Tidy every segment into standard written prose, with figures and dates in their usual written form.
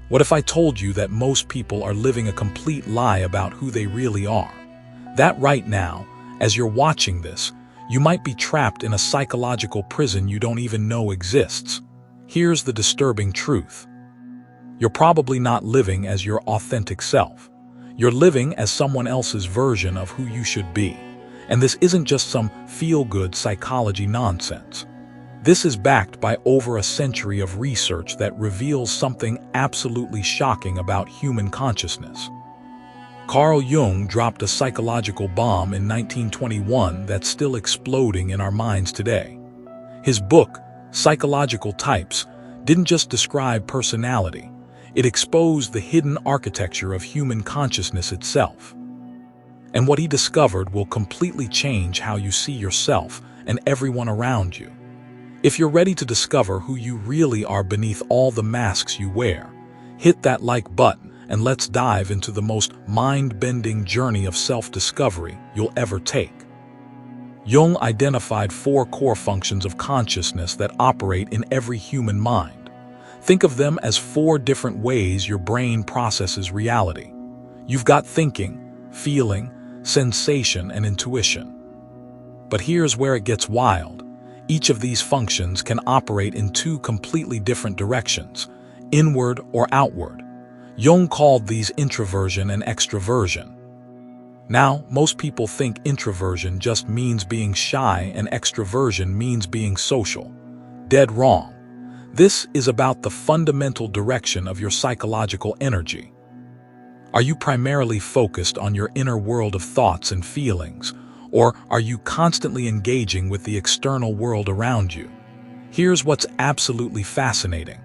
What if I told you that most people are living a complete lie about who they really are? That right now, as you're watching this, you might be trapped in a psychological prison you don't even know exists. Here's the disturbing truth. You're probably not living as your authentic self. You're living as someone else's version of who you should be. And this isn't just some feel-good psychology nonsense. This is backed by over a century of research that reveals something absolutely shocking about human consciousness. Carl Jung dropped a psychological bomb in 1921 that's still exploding in our minds today. His book, Psychological Types, didn't just describe personality. It exposed the hidden architecture of human consciousness itself. And what he discovered will completely change how you see yourself and everyone around you. If you're ready to discover who you really are beneath all the masks you wear, hit that like button and let's dive into the most mind-bending journey of self-discovery you'll ever take. Jung identified 4 core functions of consciousness that operate in every human mind. Think of them as 4 different ways your brain processes reality. You've got thinking, feeling, sensation, and intuition. But here's where it gets wild. Each of these functions can operate in 2 completely different directions, inward or outward. Jung called these introversion and extroversion. Now, most people think introversion just means being shy and extroversion means being social. Dead wrong. This is about the fundamental direction of your psychological energy. Are you primarily focused on your inner world of thoughts and feelings, or are you constantly engaging with the external world around you? Here's what's absolutely fascinating.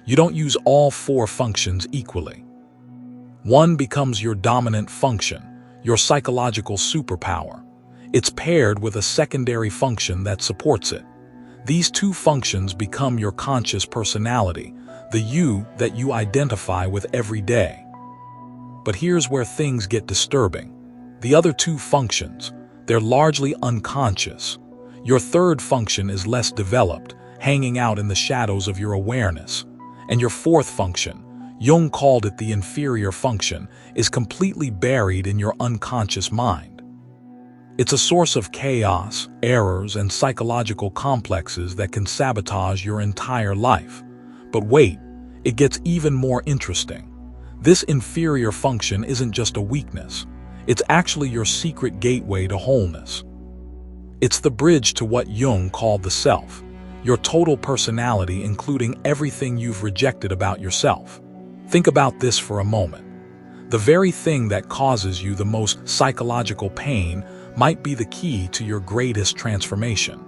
You don't use all 4 functions equally. One becomes your dominant function, your psychological superpower. It's paired with a secondary function that supports it. These 2 functions become your conscious personality, the you that you identify with every day. But here's where things get disturbing. The other 2 functions, they're largely unconscious. Your third function is less developed, hanging out in the shadows of your awareness. And your fourth function, Jung called it the inferior function, is completely buried in your unconscious mind. It's a source of chaos, errors, and psychological complexes that can sabotage your entire life. But wait, it gets even more interesting. This inferior function isn't just a weakness. It's actually your secret gateway to wholeness. It's the bridge to what Jung called the self, your total personality, including everything you've rejected about yourself. Think about this for a moment. The very thing that causes you the most psychological pain might be the key to your greatest transformation.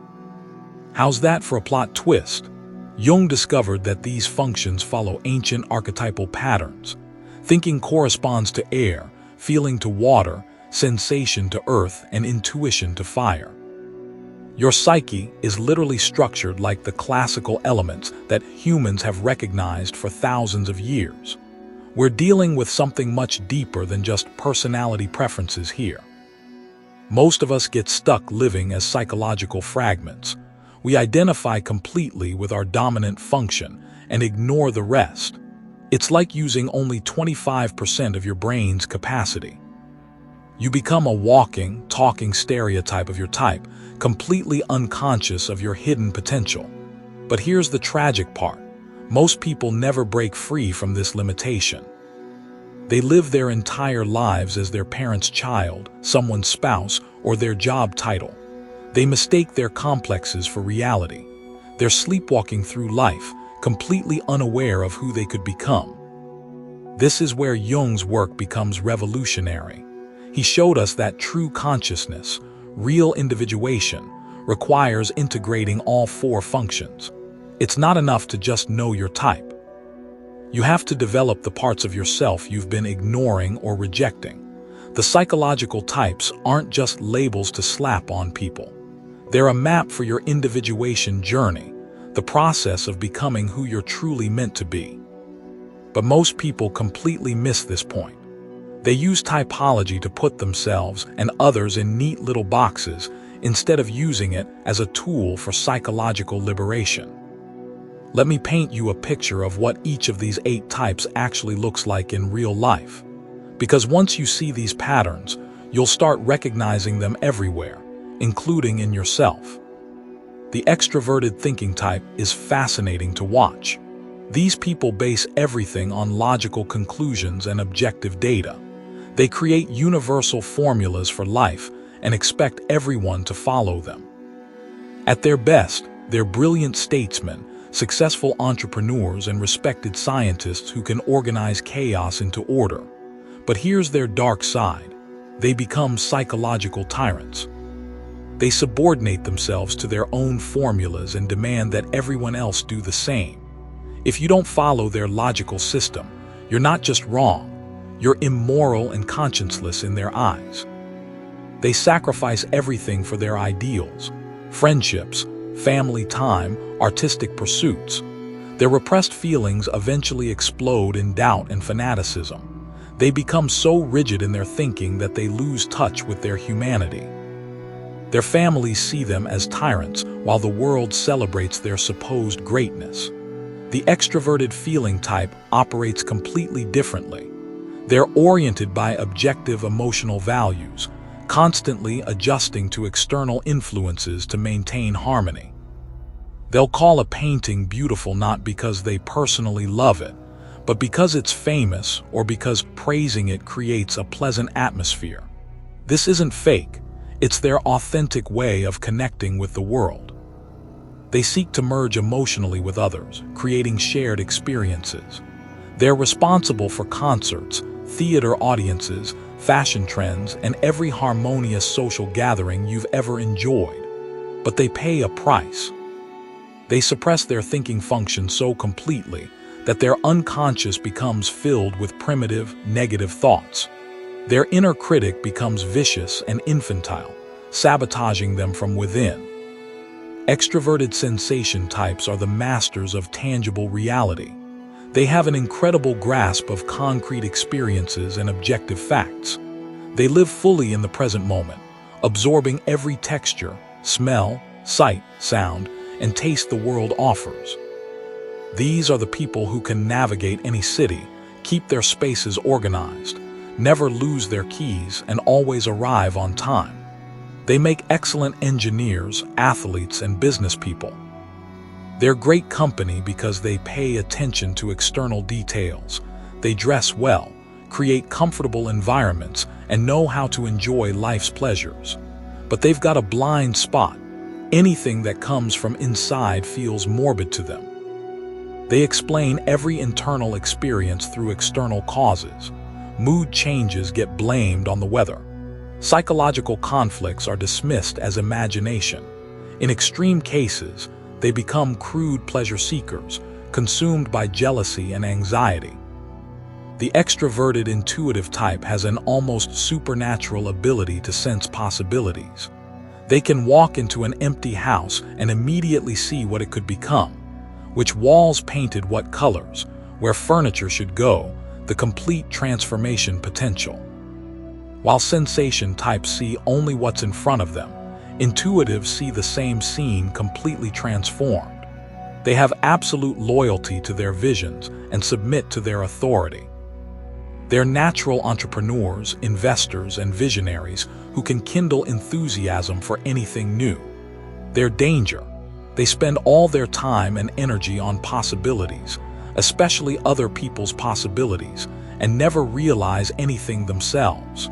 How's that for a plot twist? Jung discovered that these functions follow ancient archetypal patterns. Thinking corresponds to air, feeling to water, sensation to earth, and intuition to fire. Your psyche is literally structured like the classical elements that humans have recognized for thousands of years. We're dealing with something much deeper than just personality preferences here. Most of us get stuck living as psychological fragments. We identify completely with our dominant function and ignore the rest. It's like using only 25% of your brain's capacity. You become a walking, talking stereotype of your type, completely unconscious of your hidden potential. But here's the tragic part. Most people never break free from this limitation. They live their entire lives as their parent's child, someone's spouse, or their job title. They mistake their complexes for reality. They're sleepwalking through life, completely unaware of who they could become. This is where Jung's work becomes revolutionary. He showed us that true consciousness, real individuation, requires integrating all 4 functions. It's not enough to just know your type. You have to develop the parts of yourself you've been ignoring or rejecting. The psychological types aren't just labels to slap on people. They're a map for your individuation journey, the process of becoming who you're truly meant to be. But most people completely miss this point. They use typology to put themselves and others in neat little boxes instead of using it as a tool for psychological liberation. Let me paint you a picture of what each of these 8 types actually looks like in real life. Because once you see these patterns, you'll start recognizing them everywhere, including in yourself. The extroverted thinking type is fascinating to watch. These people base everything on logical conclusions and objective data. They create universal formulas for life and expect everyone to follow them. At their best, they're brilliant statesmen, successful entrepreneurs, and respected scientists who can organize chaos into order. But here's their dark side. They become psychological tyrants. They subordinate themselves to their own formulas and demand that everyone else do the same. If you don't follow their logical system, you're not just wrong, you're immoral and conscienceless in their eyes. They sacrifice everything for their ideals: friendships, family time, artistic pursuits. Their repressed feelings eventually explode in doubt and fanaticism. They become so rigid in their thinking that they lose touch with their humanity. Their families see them as tyrants, while the world celebrates their supposed greatness. The extroverted feeling type operates completely differently. They're oriented by objective emotional values, constantly adjusting to external influences to maintain harmony. They'll call a painting beautiful not because they personally love it, but because it's famous or because praising it creates a pleasant atmosphere. This isn't fake, it's their authentic way of connecting with the world. They seek to merge emotionally with others, creating shared experiences. They're responsible for concerts, theater audiences, fashion trends, and every harmonious social gathering you've ever enjoyed. But they pay a price. They suppress their thinking function so completely that their unconscious becomes filled with primitive, negative thoughts. Their inner critic becomes vicious and infantile, sabotaging them from within. Extroverted sensation types are the masters of tangible reality. They have an incredible grasp of concrete experiences and objective facts. They live fully in the present moment, absorbing every texture, smell, sight, sound, and taste the world offers. These are the people who can navigate any city, keep their spaces organized, never lose their keys, and always arrive on time. They make excellent engineers, athletes, and business people. They're great company because they pay attention to external details. They dress well, create comfortable environments, and know how to enjoy life's pleasures. But they've got a blind spot. Anything that comes from inside feels morbid to them. They explain every internal experience through external causes. Mood changes get blamed on the weather. Psychological conflicts are dismissed as imagination. In extreme cases, they become crude pleasure seekers, consumed by jealousy and anxiety. The extroverted intuitive type has an almost supernatural ability to sense possibilities. They can walk into an empty house and immediately see what it could become, which walls painted what colors, where furniture should go, the complete transformation potential. While sensation types see only what's in front of them, intuitives see the same scene completely transformed. They have absolute loyalty to their visions and submit to their authority. They're natural entrepreneurs, investors, and visionaries who can kindle enthusiasm for anything new. They're danger. They spend all their time and energy on possibilities, especially other people's possibilities, and never realize anything themselves.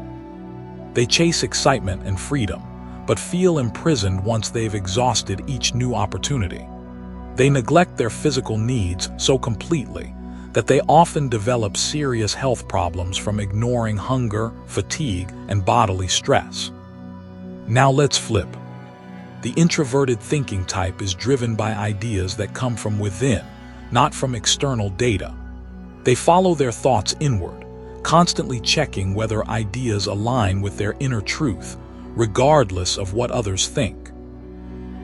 They chase excitement and freedom, but feel imprisoned once they've exhausted each new opportunity. They neglect their physical needs so completely that they often develop serious health problems from ignoring hunger, fatigue, and bodily stress. Now let's flip. The introverted thinking type is driven by ideas that come from within, not from external data. They follow their thoughts inward, constantly checking whether ideas align with their inner truth, regardless of what others think.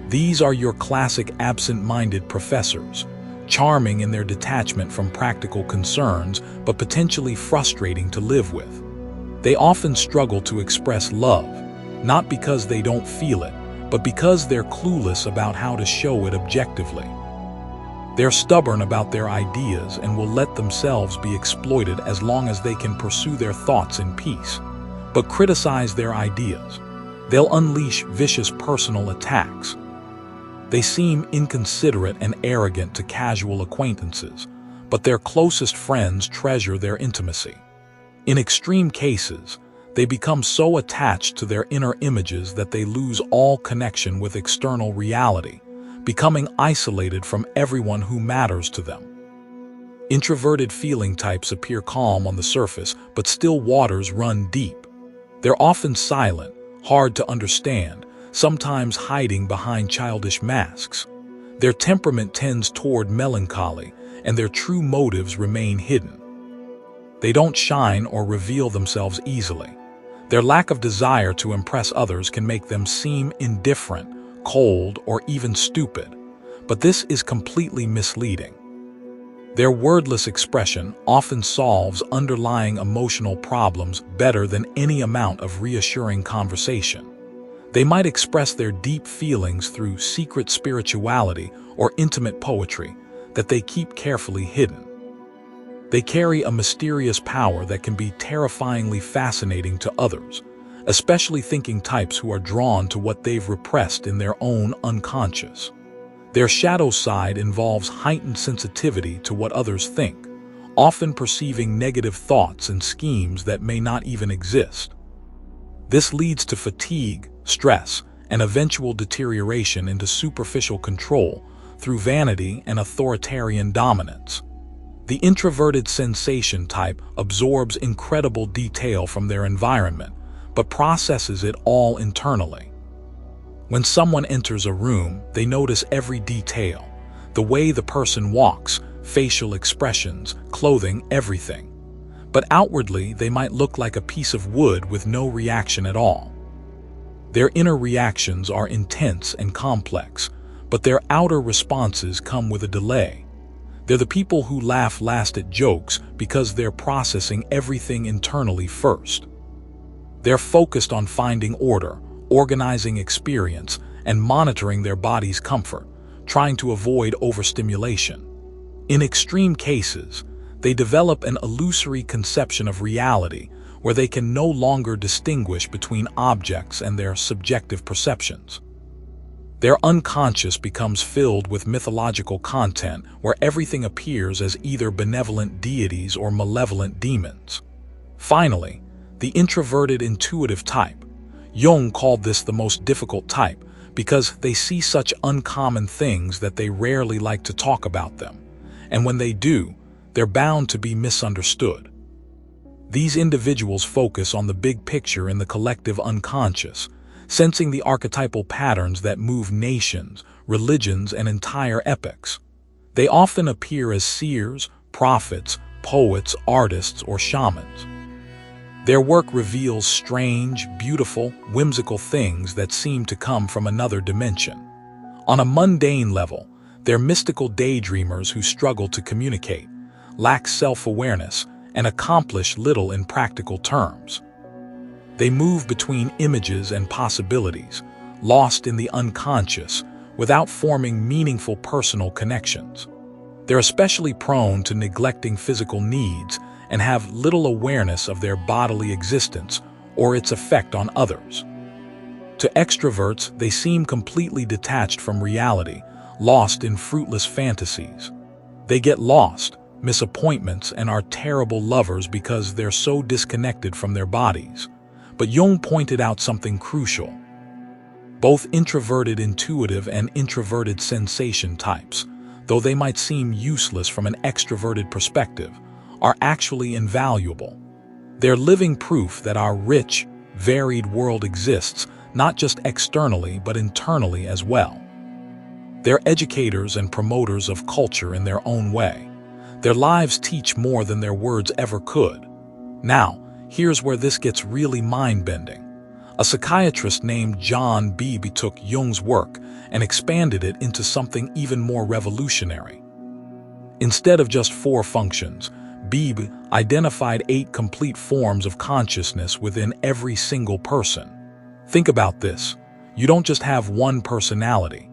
These are your classic absent-minded professors, charming in their detachment from practical concerns, but potentially frustrating to live with. They often struggle to express love, not because they don't feel it, but because they're clueless about how to show it objectively. They're stubborn about their ideas and will let themselves be exploited as long as they can pursue their thoughts in peace. But criticize their ideas. They'll unleash vicious personal attacks. They seem inconsiderate and arrogant to casual acquaintances, but their closest friends treasure their intimacy. In extreme cases, they become so attached to their inner images that they lose all connection with external reality, becoming isolated from everyone who matters to them. Introverted feeling types appear calm on the surface, but still waters run deep. They're often silent, hard to understand, sometimes hiding behind childish masks. Their temperament tends toward melancholy, and their true motives remain hidden. They don't shine or reveal themselves easily. Their lack of desire to impress others can make them seem indifferent, cold, or even stupid, but this is completely misleading. Their wordless expression often solves underlying emotional problems better than any amount of reassuring conversation. They might express their deep feelings through secret spirituality or intimate poetry that they keep carefully hidden. They carry a mysterious power that can be terrifyingly fascinating to others, especially thinking types who are drawn to what they've repressed in their own unconscious. Their shadow side involves heightened sensitivity to what others think, often perceiving negative thoughts and schemes that may not even exist. This leads to fatigue, stress, and eventual deterioration into superficial control through vanity and authoritarian dominance. The introverted sensation type absorbs incredible detail from their environment, but processes it all internally. When someone enters a room, they notice every detail, the way the person walks, facial expressions, clothing, everything. But outwardly, they might look like a piece of wood with no reaction at all. Their inner reactions are intense and complex, but their outer responses come with a delay. They're the people who laugh last at jokes because they're processing everything internally first. They're focused on finding order, organizing experience, and monitoring their body's comfort, trying to avoid overstimulation. In extreme cases, they develop an illusory conception of reality where they can no longer distinguish between objects and their subjective perceptions. Their unconscious becomes filled with mythological content where everything appears as either benevolent deities or malevolent demons. Finally, the introverted intuitive type. Jung called this the most difficult type because they see such uncommon things that they rarely like to talk about them, and when they do, they're bound to be misunderstood. These individuals focus on the big picture in the collective unconscious, sensing the archetypal patterns that move nations, religions, and entire epochs. They often appear as seers, prophets, poets, artists, or shamans. Their work reveals strange, beautiful, whimsical things that seem to come from another dimension. On a mundane level, they're mystical daydreamers who struggle to communicate, lack self-awareness, and accomplish little in practical terms. They move between images and possibilities, lost in the unconscious, without forming meaningful personal connections. They're especially prone to neglecting physical needs and have little awareness of their bodily existence or its effect on others. To extroverts, they seem completely detached from reality, lost in fruitless fantasies. They get lost, miss appointments, and are terrible lovers because they're so disconnected from their bodies. But Jung pointed out something crucial. Both introverted intuitive and introverted sensation types, though they might seem useless from an extroverted perspective, are actually invaluable. They're living proof that our rich, varied world exists not just externally but internally as well. They're educators and promoters of culture in their own way. Their lives teach more than their words ever could. Now, here's where this gets really mind-bending. A psychiatrist named John Beebe took Jung's work and expanded it into something even more revolutionary. Instead of just 4 functions, Beebe identified 8 complete forms of consciousness within every single person. Think about this. You don't just have one personality.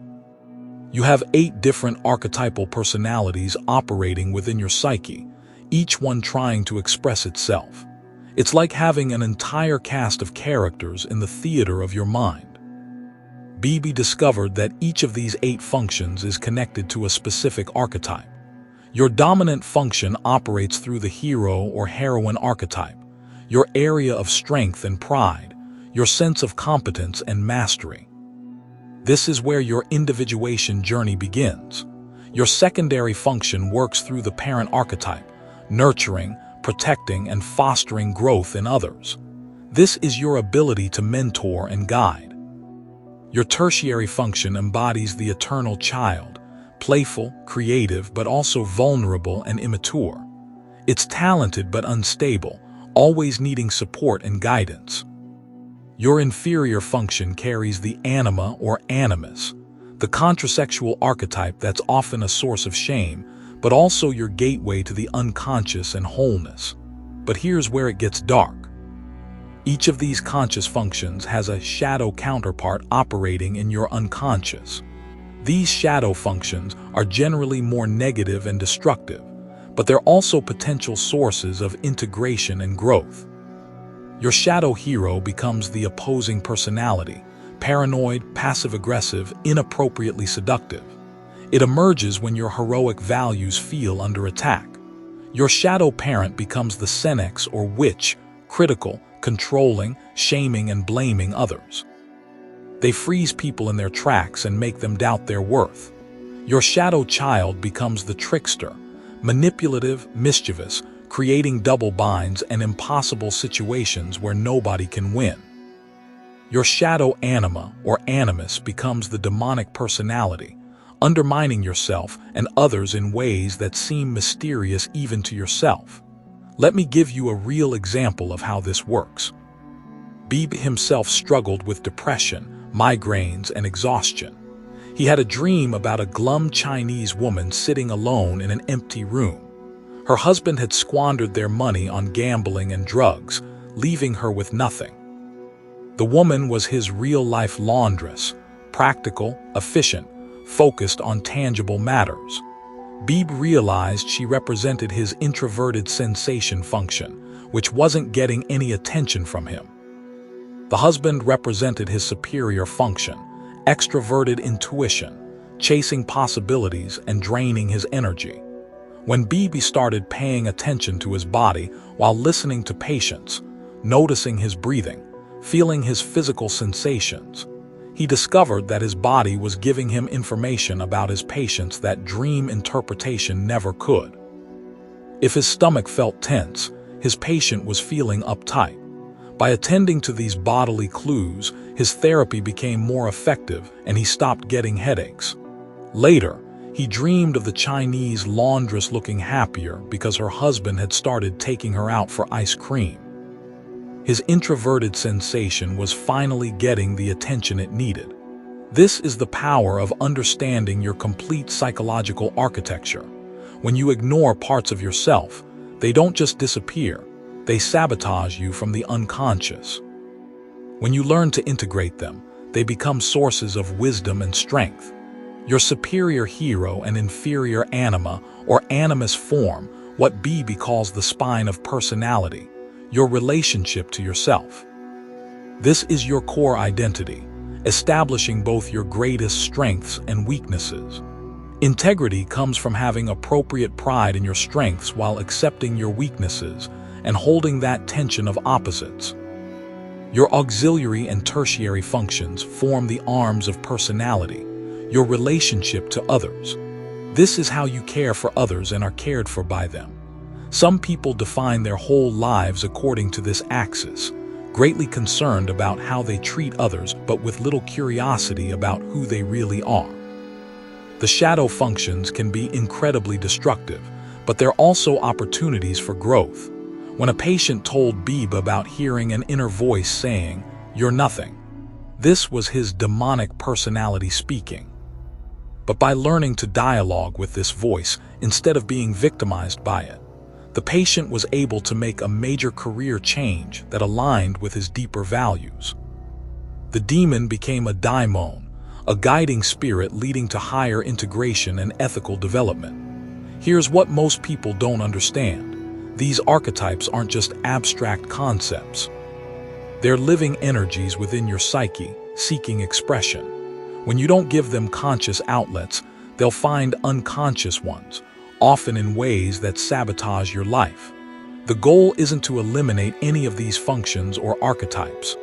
You have 8 different archetypal personalities operating within your psyche, each one trying to express itself. It's like having an entire cast of characters in the theater of your mind. Beebe discovered that each of these 8 functions is connected to a specific archetype. Your dominant function operates through the hero or heroine archetype, your area of strength and pride, your sense of competence and mastery. This is where your individuation journey begins. Your secondary function works through the parent archetype, nurturing, protecting, and fostering growth in others. This is your ability to mentor and guide. Your tertiary function embodies the eternal child, playful, creative, but also vulnerable and immature. It's talented but unstable, always needing support and guidance. Your inferior function carries the anima or animus, the contrasexual archetype that's often a source of shame, but also your gateway to the unconscious and wholeness. But here's where it gets dark. Each of these conscious functions has a shadow counterpart operating in your unconscious. These shadow functions are generally more negative and destructive, but they're also potential sources of integration and growth. Your shadow hero becomes the opposing personality, paranoid, passive-aggressive, inappropriately seductive. It emerges when your heroic values feel under attack. Your shadow parent becomes the senex or witch, critical, controlling, shaming, and blaming others. They freeze people in their tracks and make them doubt their worth. Your shadow child becomes the trickster, manipulative, mischievous, creating double binds and impossible situations where nobody can win. Your shadow anima or animus becomes the demonic personality, undermining yourself and others in ways that seem mysterious even to yourself. Let me give you a real example of how this works. Beebe himself struggled with depression, migraines, and exhaustion. He had a dream about a glum Chinese woman sitting alone in an empty room. Her husband had squandered their money on gambling and drugs, leaving her with nothing. The woman was his real-life laundress, practical, efficient, focused on tangible matters. Beebe realized she represented his introverted sensation function, which wasn't getting any attention from him. The husband represented his superior function, extroverted intuition, chasing possibilities and draining his energy. When Beebe started paying attention to his body while listening to patients, noticing his breathing, feeling his physical sensations, he discovered that his body was giving him information about his patients that dream interpretation never could. If his stomach felt tense, his patient was feeling uptight. By attending to these bodily clues, his therapy became more effective and he stopped getting headaches. Later, he dreamed of the Chinese laundress looking happier because her husband had started taking her out for ice cream. His introverted sensation was finally getting the attention it needed. This is the power of understanding your complete psychological architecture. When you ignore parts of yourself, they don't just disappear, they sabotage you from the unconscious. When you learn to integrate them, they become sources of wisdom and strength. Your superior hero and inferior anima or animus form what Beebe calls the spine of personality, your relationship to yourself. This is your core identity, establishing both your greatest strengths and weaknesses. Integrity comes from having appropriate pride in your strengths while accepting your weaknesses and holding that tension of opposites. Your auxiliary and tertiary functions form the arms of personality, your relationship to others. This is how you care for others and are cared for by them. Some people define their whole lives according to this axis, greatly concerned about how they treat others but with little curiosity about who they really are. The shadow functions can be incredibly destructive, but they're also opportunities for growth. When a patient told Beebe about hearing an inner voice saying, "You're nothing," this was his demonic personality speaking. But by learning to dialogue with this voice instead of being victimized by it, the patient was able to make a major career change that aligned with his deeper values. The demon became a daimon, a guiding spirit leading to higher integration and ethical development. Here's what most people don't understand. These archetypes aren't just abstract concepts. They're living energies within your psyche, seeking expression. When you don't give them conscious outlets, they'll find unconscious ones, often in ways that sabotage your life. The goal isn't to eliminate any of these functions or archetypes.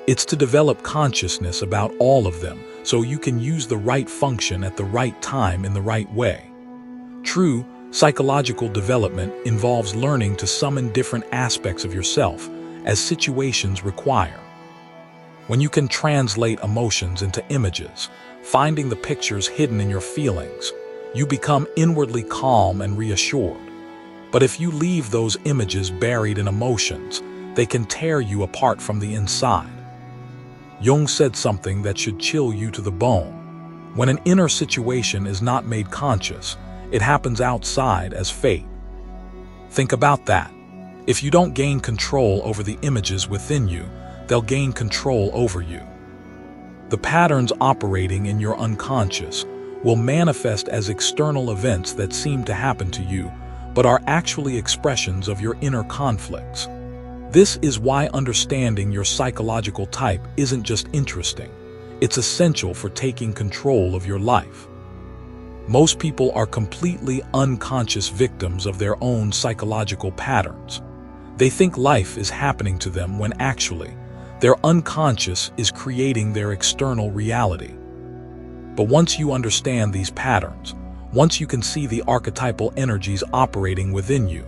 It's to develop consciousness about all of them so you can use the right function at the right time in the right way. True psychological development involves learning to summon different aspects of yourself as situations require. When you can translate emotions into images, finding the pictures hidden in your feelings, you become inwardly calm and reassured. But if you leave those images buried in emotions, they can tear you apart from the inside. Jung said something that should chill you to the bone. When an inner situation is not made conscious, it happens outside as fate. Think about that. If you don't gain control over the images within you, they'll gain control over you. The patterns operating in your unconscious will manifest as external events that seem to happen to you, but are actually expressions of your inner conflicts. This is why understanding your psychological type isn't just interesting, it's essential for taking control of your life. Most people are completely unconscious victims of their own psychological patterns. They think life is happening to them when actually, their unconscious is creating their external reality. But once you understand these patterns, once you can see the archetypal energies operating within you,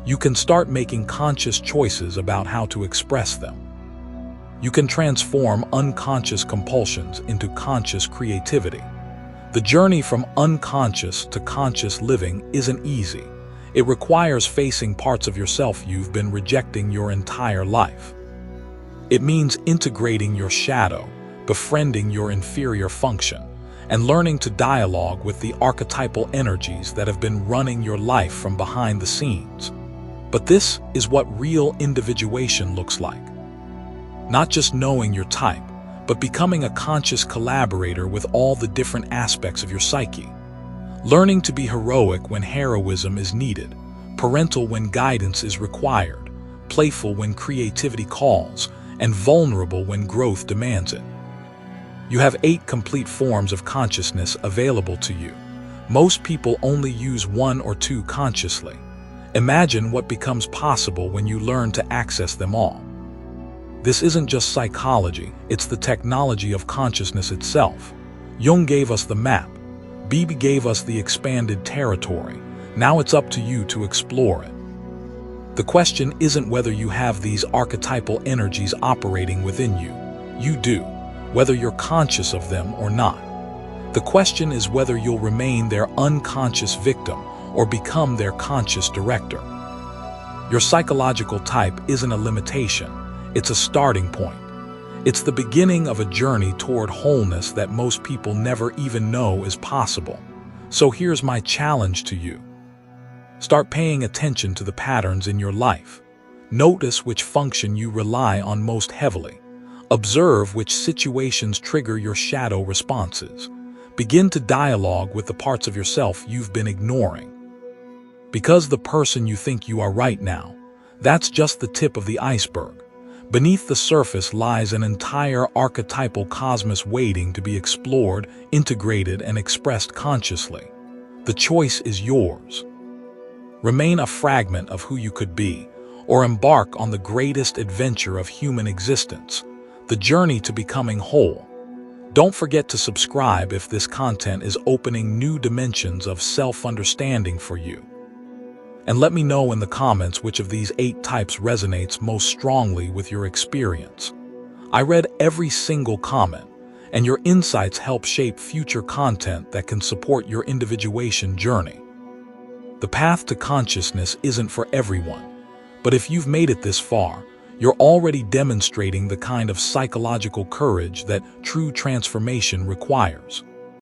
you can start making conscious choices about how to express them. You can transform unconscious compulsions into conscious creativity. The journey from unconscious to conscious living isn't easy. It requires facing parts of yourself you've been rejecting your entire life. It means integrating your shadow, befriending your inferior function, and learning to dialogue with the archetypal energies that have been running your life from behind the scenes. But this is what real individuation looks like. Not just knowing your type, but becoming a conscious collaborator with all the different aspects of your psyche. Learning to be heroic when heroism is needed, parental when guidance is required, playful when creativity calls, and vulnerable when growth demands it. You have 8 complete forms of consciousness available to you. Most people only use 1 or 2 consciously. Imagine what becomes possible when you learn to access them all. This isn't just psychology, it's the technology of consciousness itself. Jung gave us the map. Beebe gave us the expanded territory. Now it's up to you to explore it. The question isn't whether you have these archetypal energies operating within you. You do, whether you're conscious of them or not. The question is whether you'll remain their unconscious victim or become their conscious director. Your psychological type isn't a limitation, it's a starting point. It's the beginning of a journey toward wholeness that most people never even know is possible. So here's my challenge to you. Start paying attention to the patterns in your life. Notice which function you rely on most heavily. Observe which situations trigger your shadow responses. Begin to dialogue with the parts of yourself you've been ignoring. Because the person you think you are right now, that's just the tip of the iceberg. Beneath the surface lies an entire archetypal cosmos waiting to be explored, integrated, and expressed consciously. The choice is yours. Remain a fragment of who you could be, or embark on the greatest adventure of human existence, the journey to becoming whole. Don't forget to subscribe if this content is opening new dimensions of self-understanding for you. And let me know in the comments which of these 8 types resonates most strongly with your experience. I read every single comment, and your insights help shape future content that can support your individuation journey. The path to consciousness isn't for everyone, but if you've made it this far, you're already demonstrating the kind of psychological courage that true transformation requires.